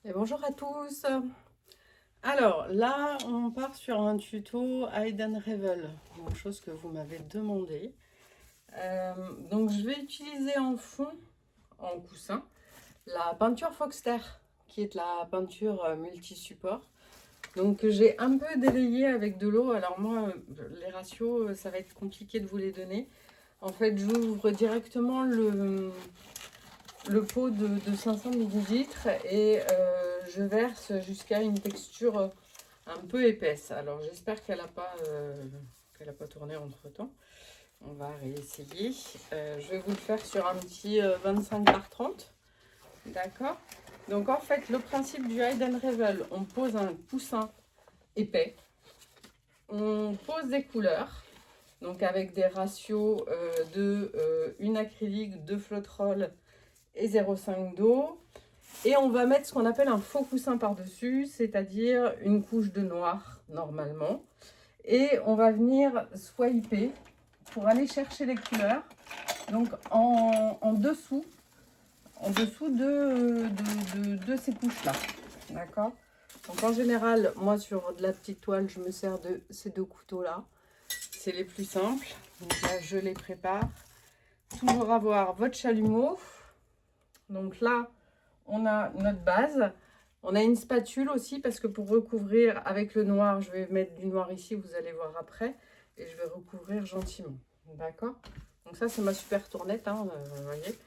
Et bonjour à tous. Alors là, on part sur un tuto Hide and Revel, donc chose que vous m'avez demandé. Donc je vais utiliser en fond, en coussin, la peinture Foxter, qui est la peinture multi-support. Donc que j'ai un peu délayé avec de l'eau. Alors moi, les ratios, ça va être compliqué de vous les donner. En fait, j'ouvre directement le pot de 500 millilitres et je verse jusqu'à une texture un peu épaisse. Alors j'espère qu'elle n'a pas tourné entre temps. On va réessayer. Je vais vous le faire sur un petit 25 par 30. D'accord. Donc en fait, le principe du Hide and Revel, on pose un coussin épais. On pose des couleurs. Donc avec des ratios de une acrylique, 2 flotte-roll et 0,5 d'eau. Et on va mettre ce qu'on appelle un faux coussin par-dessus, c'est-à-dire une couche de noir normalement. Et on va venir swiper pour aller chercher les couleurs. Donc en dessous de ces couches-là. D'accord. Donc en général, moi sur de la petite toile, je me sers de ces deux couteaux-là. C'est les plus simples. Donc là, je les prépare. Toujours avoir votre chalumeau. Donc là, on a notre base. On a une spatule aussi parce que pour recouvrir avec le noir, je vais mettre du noir ici, vous allez voir après. Et je vais recouvrir gentiment. D'accord? Donc ça, c'est ma super tournette, hein, vous voyez.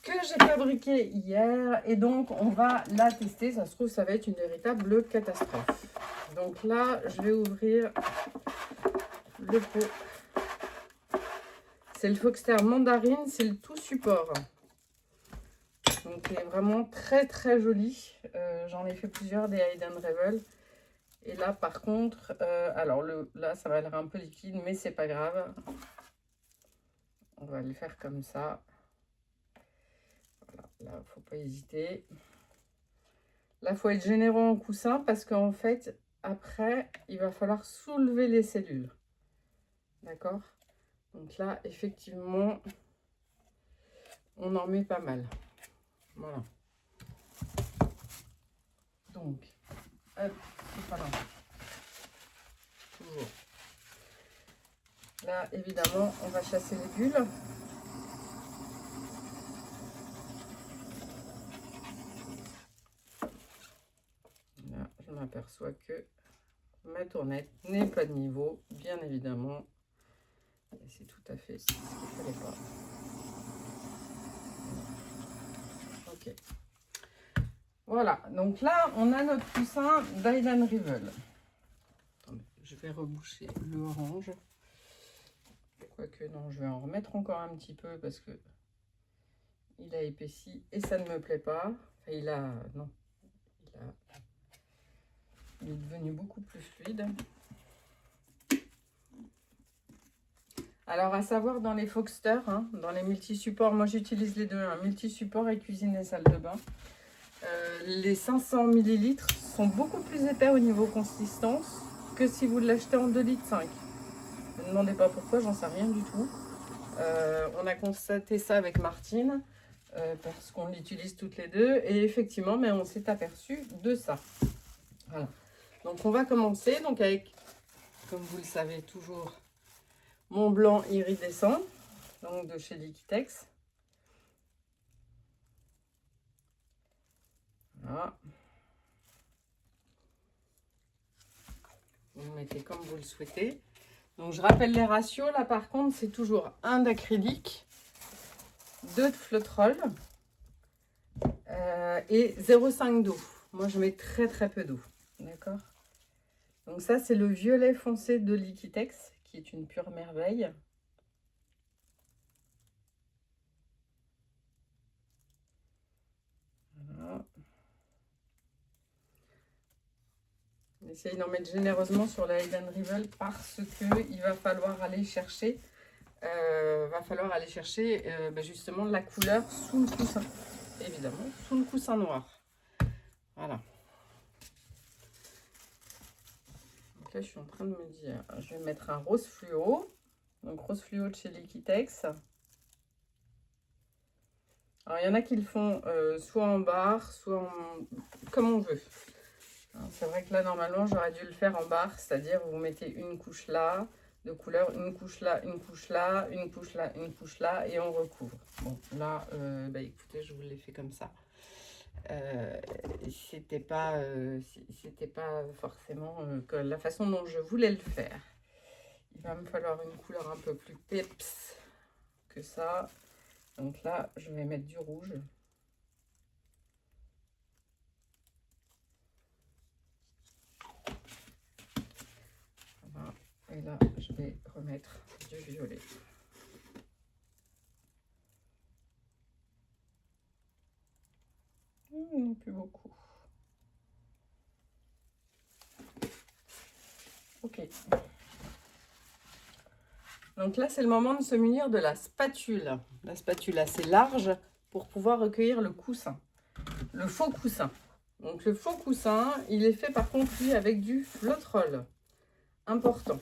Que j'ai fabriquée hier. Et donc, on va la tester. Ça se trouve, ça va être une véritable catastrophe. Donc là, je vais ouvrir le pot. C'est le Foxter Mandarine, c'est le tout support. Donc il est vraiment très très joli. J'en ai fait plusieurs des Hide and Revel. Et là par contre, alors là ça va l'air un peu liquide, mais c'est pas grave. On va le faire comme ça. Voilà, là faut pas hésiter. Là faut être généreux en coussin parce qu'en fait après il va falloir soulever les cellules. D'accord? Donc là effectivement on en met pas mal. Voilà. Donc, hop, c'est pas là. Toujours. Là, évidemment, on va chasser les bulles. Là, je m'aperçois que ma tournette n'est pas de niveau, bien évidemment. Et c'est tout à fait ce qu'il ne fallait pas. Ok. Voilà, donc là, on a notre coussin d'Hide and Revel. Attendez, je vais reboucher le orange. Quoique non, je vais en remettre encore un petit peu parce que il a épaissi et ça ne me plaît pas. Enfin, il est devenu beaucoup plus fluide. Alors, à savoir dans les Foxter, hein, dans les multi-supports, moi j'utilise les deux, hein, multi-support et cuisine et salle de bain. Les 500 ml sont beaucoup plus épais au niveau consistance que si vous l'achetez en 2,5 litres. Ne me demandez pas pourquoi, j'en sais rien du tout. On a constaté ça avec Martine, parce qu'on l'utilise toutes les deux, et effectivement, mais on s'est aperçu de ça. Voilà. Donc on va commencer donc avec, comme vous le savez toujours, mon blanc iridescent, donc de chez Liquitex. Voilà. Vous mettez comme vous le souhaitez. Donc je rappelle les ratios. Là par contre, c'est toujours 1 d'acrylique, 2 de flotte-roll et 0,5 d'eau. Moi, je mets très très peu d'eau. D'accord? Donc ça, c'est le violet foncé de Liquitex, qui est une pure merveille. Voilà. On essaye d'en mettre généreusement sur la Hide and Revel parce qu'il va falloir aller chercher, justement la couleur sous le coussin. Évidemment, sous le coussin noir. Voilà. Donc là, je suis en train de me dire, je vais mettre un rose fluo. Donc rose fluo de chez Liquitex. Alors, il y en a qui le font soit en barre, soit comme on veut. C'est vrai que là, normalement, j'aurais dû le faire en barre, c'est-à-dire vous mettez une couche là, de couleur, une couche là, une couche là, une couche là, une couche là, et on recouvre. Bon, là, bah, écoutez, je vous l'ai fait comme ça. C'était pas forcément que la façon dont je voulais le faire. Il va me falloir une couleur un peu plus peps que ça. Donc là, je vais mettre du rouge. Voilà. Et là, je vais remettre du violet. Plus beaucoup. Ok. Donc là, c'est le moment de se munir de la spatule. La spatule assez large pour pouvoir recueillir le coussin. Le faux coussin. Donc le faux coussin, il est fait par contre lui avec du Floetrol. Important.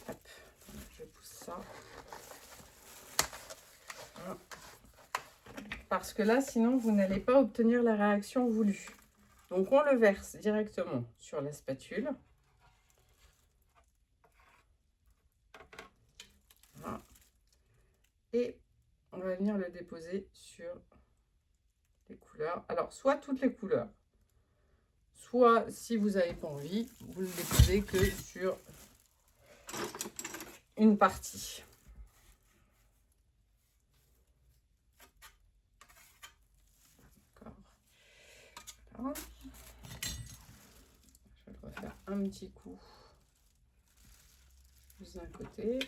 Hop, je pousse ça. Voilà. Parce que là, sinon, vous n'allez pas obtenir la réaction voulue. Donc on le verse directement sur la spatule. Voilà. Et on va venir le déposer sur les couleurs. Alors, soit toutes les couleurs, soit, si vous n'avez pas envie, vous le déposez que sur une partie. D'accord. Voilà. Je vais le refaire un petit coup juste d'un côté.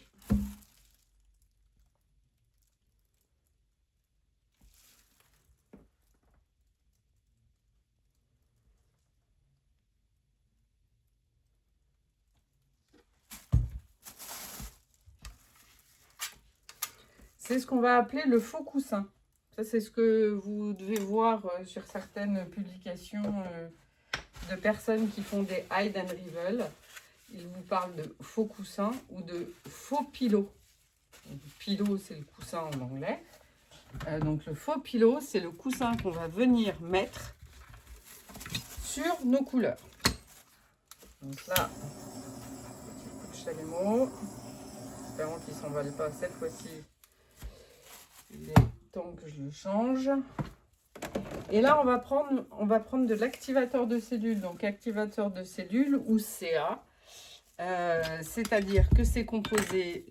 C'est ce qu'on va appeler le faux coussin. Ça, c'est ce que vous devez voir sur certaines publications de personnes qui font des hide and reveal. Ils vous parlent de faux coussin ou de faux pillow. Pillow, c'est le coussin en anglais. Donc le faux pillow, c'est le coussin qu'on va venir mettre sur nos couleurs. Donc là, petit coup de chalumeau. Espérons qu'il ne s'envole pas cette fois-ci. Il est temps que je le change. Et là, on va prendre de l'activateur de cellules. Donc activateur de cellules ou CA. C'est-à-dire que c'est composé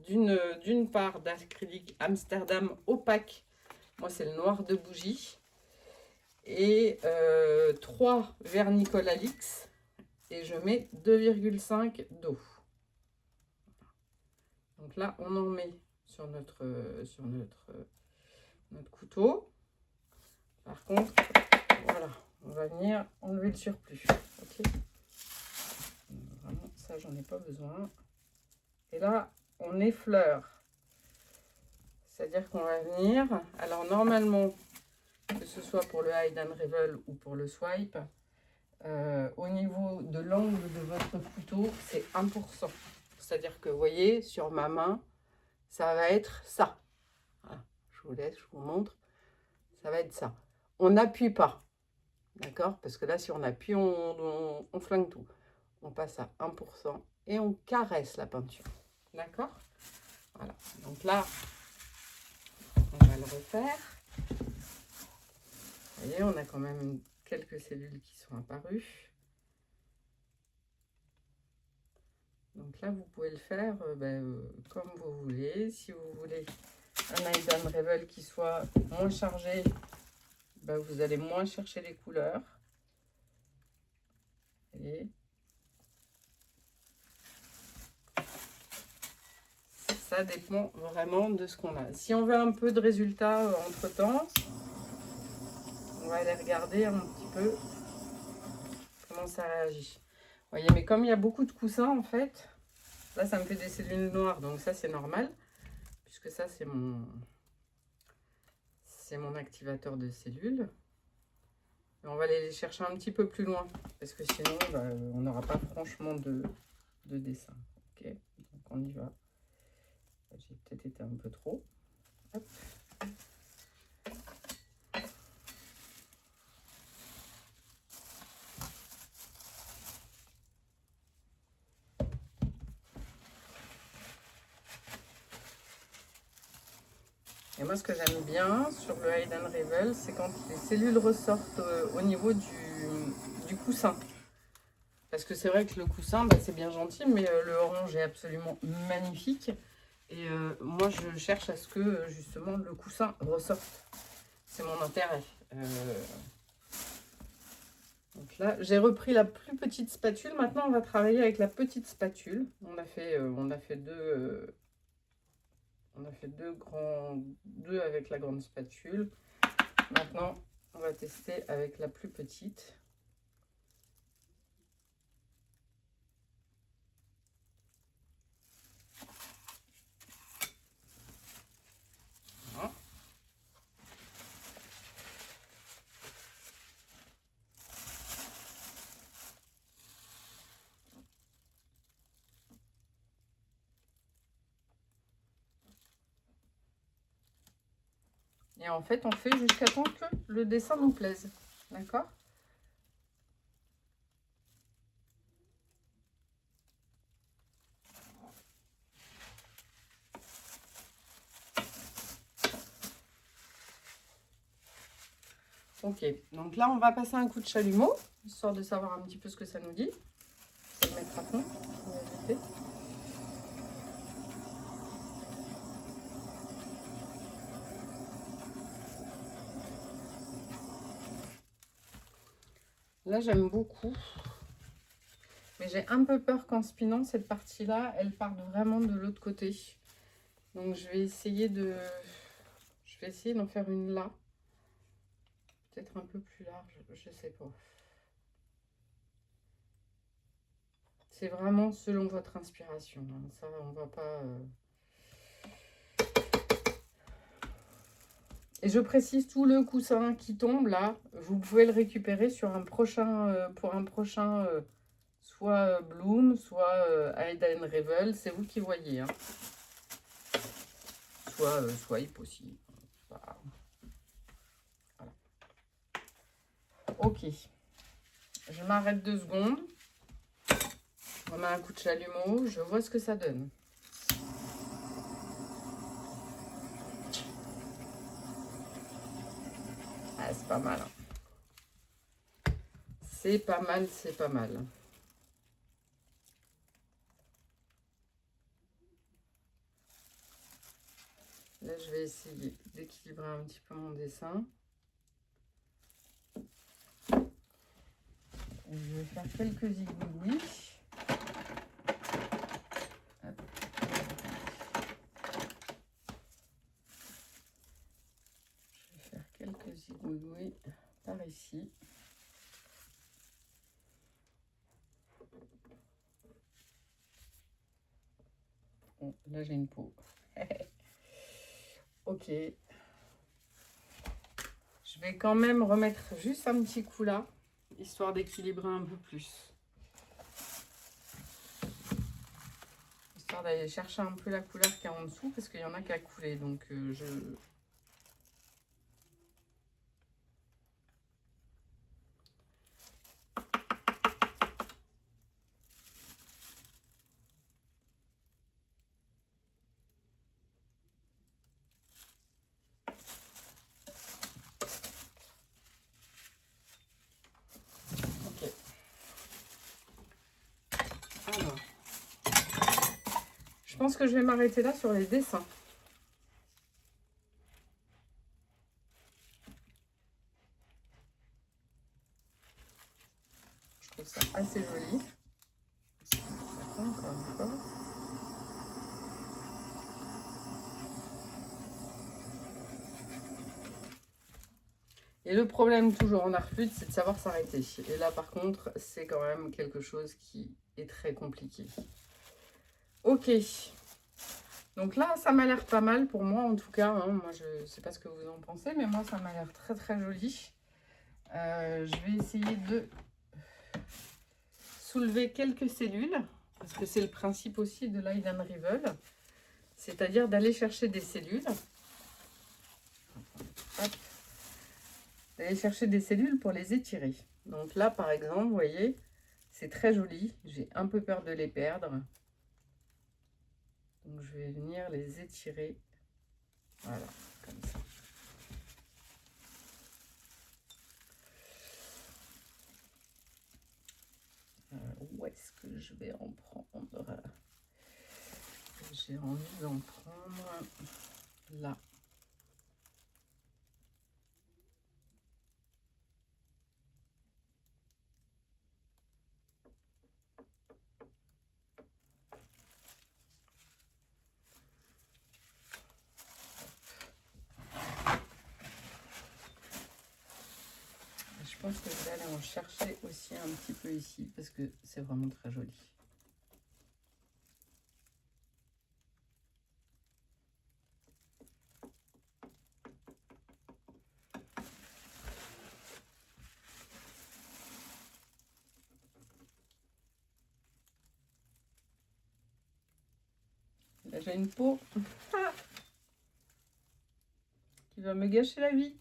d'une part d'acrylique Amsterdam opaque. Moi, c'est le noir de bougie. Et 3 vernis Alix. Et je mets 2,5 d'eau. Donc là, on en met sur notre couteau. Par contre, voilà, on va venir enlever le surplus. Ok. Vraiment, ça, j'en ai pas besoin. Et là, on effleure. C'est-à-dire qu'on va venir. Alors, normalement, que ce soit pour le hide and reveal ou pour le swipe, au niveau de l'angle de votre couteau, c'est 1%. C'est-à-dire que, vous voyez, sur ma main, ça va être ça. Voilà. Je vous laisse, je vous montre. Ça va être ça. On n'appuie pas. D'accord? Parce que là, si on appuie, on flingue tout. On passe à 1% et on caresse la peinture. D'accord? Voilà. Donc là, on va le refaire. Vous voyez, on a quand même quelques cellules qui sont apparues. Donc là, vous pouvez le faire comme vous voulez. Si vous voulez un hide and reveal qui soit moins chargé, vous allez moins chercher les couleurs. Et ça dépend vraiment de ce qu'on a. Si on veut un peu de résultat entre-temps, on va aller regarder un petit peu comment ça réagit. Vous voyez, mais comme il y a beaucoup de coussins, en fait, là, ça me fait des cellules noires. Donc ça, c'est normal, puisque ça, c'est mon activateur de cellules. Et on va aller les chercher un petit peu plus loin, parce que sinon, on n'aura pas franchement de dessin. Ok, donc on y va. J'ai peut-être été un peu trop. Hop. Et moi, ce que j'aime bien sur le Hide and Revel, c'est quand les cellules ressortent au niveau du coussin. Parce que c'est vrai que le coussin, bah, c'est bien gentil, mais le orange est absolument magnifique. Et moi, je cherche à ce que, justement, le coussin ressorte. C'est mon intérêt. Donc là, j'ai repris la plus petite spatule. Maintenant, on va travailler avec la petite spatule. On a fait deux avec la grande spatule. Maintenant, on va tester avec la plus petite. Voilà. Et en fait, on fait jusqu'à temps que le dessin nous plaise. D'accord ? Ok, donc là, on va passer un coup de chalumeau, histoire de savoir un petit peu ce que ça nous dit. Je vais le mettre à fond. Là, j'aime beaucoup. Mais j'ai un peu peur qu'en spinant, cette partie-là, elle parte vraiment de l'autre côté. Donc, je vais essayer d'en faire une là. Peut-être un peu plus large, je sais pas. C'est vraiment selon votre inspiration. Hein. Ça, on va pas... Et je précise, tout le coussin qui tombe là, vous pouvez le récupérer sur un prochain, pour un prochain, soit Bloom, soit Hide and Revel, c'est vous qui voyez. Hein. Soit Swipe aussi. Voilà. Ok. Je m'arrête 2 secondes. On met un coup de chalumeau, je vois ce que ça donne. Ah, c'est pas mal. Hein. C'est pas mal, c'est pas mal. Là, je vais essayer d'équilibrer un petit peu mon dessin. Je vais faire quelques zigouillis. Je vais faire quelques zigouillis par ici. Bon, là, j'ai une peau. Ok. Je vais quand même remettre juste un petit coup là, histoire d'équilibrer un peu plus. Histoire d'aller chercher un peu la couleur qu'il y a en dessous, parce qu'il y en a qui a coulé. Donc, je... Ok. Alors, je pense que je vais m'arrêter là sur les dessins. Je trouve ça assez joli. Encore une fois. Et le problème toujours en art fluide, c'est de savoir s'arrêter. Et là, par contre, c'est quand même quelque chose qui est très compliqué. Ok. Donc là, ça m'a l'air pas mal pour moi, en tout cas. Hein. Moi, je ne sais pas ce que vous en pensez, mais moi, ça m'a l'air très, très joli. Je vais essayer de soulever quelques cellules, parce que c'est le principe aussi de l'Hide and Revel, c'est-à-dire d'aller chercher des cellules. Hop. D'aller chercher des cellules pour les étirer. Donc là, par exemple, vous voyez, c'est très joli. J'ai un peu peur de les perdre. Donc je vais venir les étirer. Voilà, comme ça. Où est-ce que je vais en prendre? J'ai envie d'en prendre là. Je pense que je vais aller en chercher aussi un petit peu ici parce que c'est vraiment très joli. Là, j'ai une peau qui va me gâcher la vie.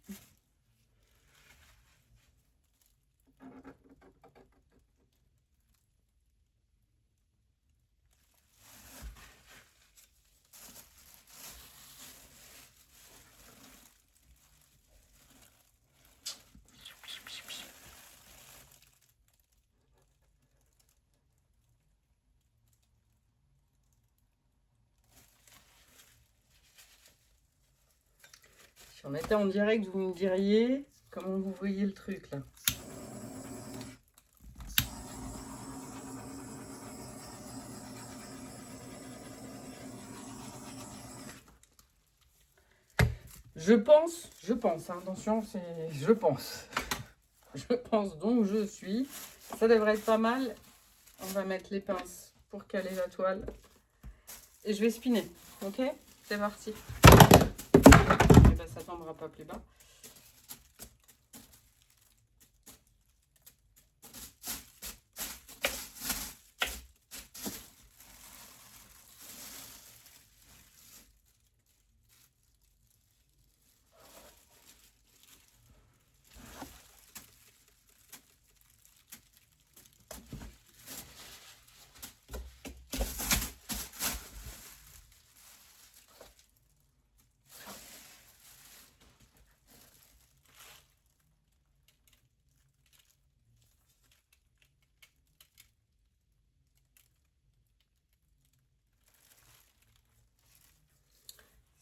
Si on était en direct, vous me diriez comment vous voyez le truc là. Je pense, hein, attention, c'est je pense. Je pense donc je suis. Ça devrait être pas mal. On va mettre les pinces pour caler la toile. Et je vais spinner. Ok? C'est parti. Et ben, ça tombera pas plus bas.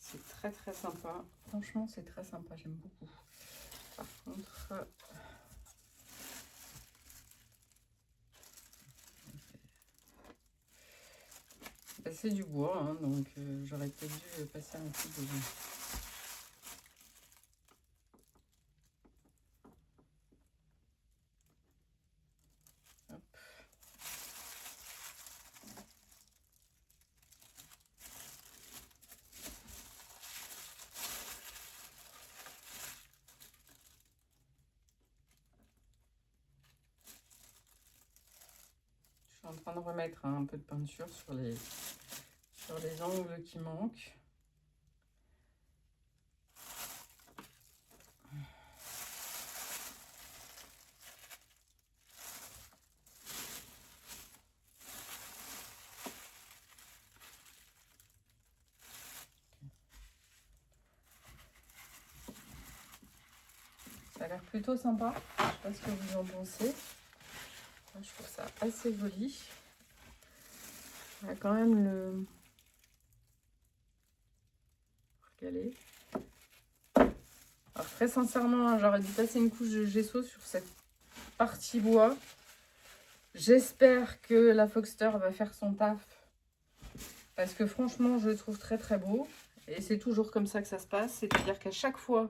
C'est très très sympa. Franchement, c'est très sympa. J'aime beaucoup. Par contre, c'est du bois, hein, donc j'aurais peut-être dû passer un coup de... Hop. Je suis en train de remettre un peu de peinture sur les angles qui manquent. Ça a l'air plutôt sympa. Je ne sais pas ce que vous en pensez. Moi, je trouve ça assez joli. Il y a quand même le... Recaler. Alors très sincèrement, hein, j'aurais dû passer une couche de gesso sur cette partie bois. J'espère que la Foxter va faire son taf. Parce que franchement, je le trouve très très beau. Et c'est toujours comme ça que ça se passe. C'est-à-dire qu'à chaque fois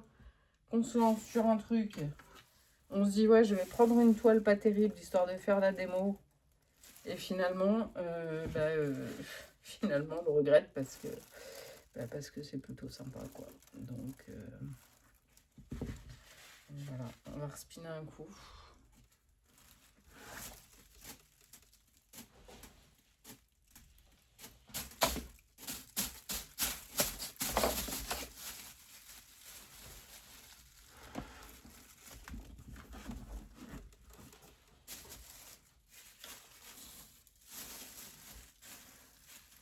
qu'on se lance sur un truc, on se dit ouais, je vais prendre une toile pas terrible histoire de faire la démo. Et finalement, finalement on le regrette parce que c'est plutôt sympa quoi. Donc voilà, on va respiner un coup.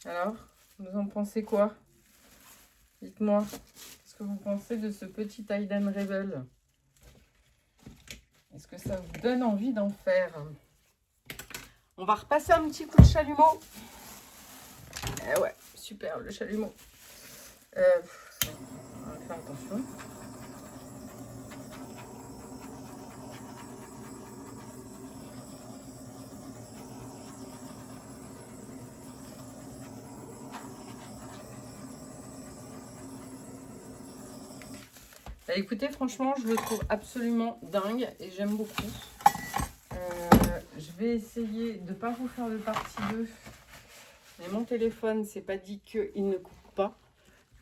Alors, vous en pensez quoi? Dites-moi, qu'est-ce que vous pensez de ce petit Hayden Revel? Est-ce que ça vous donne envie d'en faire? On va repasser un petit coup de chalumeau. Eh ouais, super le chalumeau. On va faire attention. Bah, écoutez, franchement, je le trouve absolument dingue et j'aime beaucoup. Je vais essayer de ne pas vous faire de partie 2. Mais mon téléphone, c'est pas dit qu'il ne coupe pas.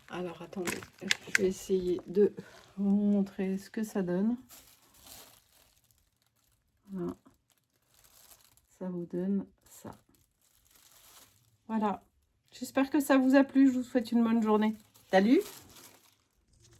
Alors, attendez, je vais essayer de vous montrer ce que ça donne. Voilà. Ça vous donne ça. Voilà. J'espère que ça vous a plu. Je vous souhaite une bonne journée. Salut!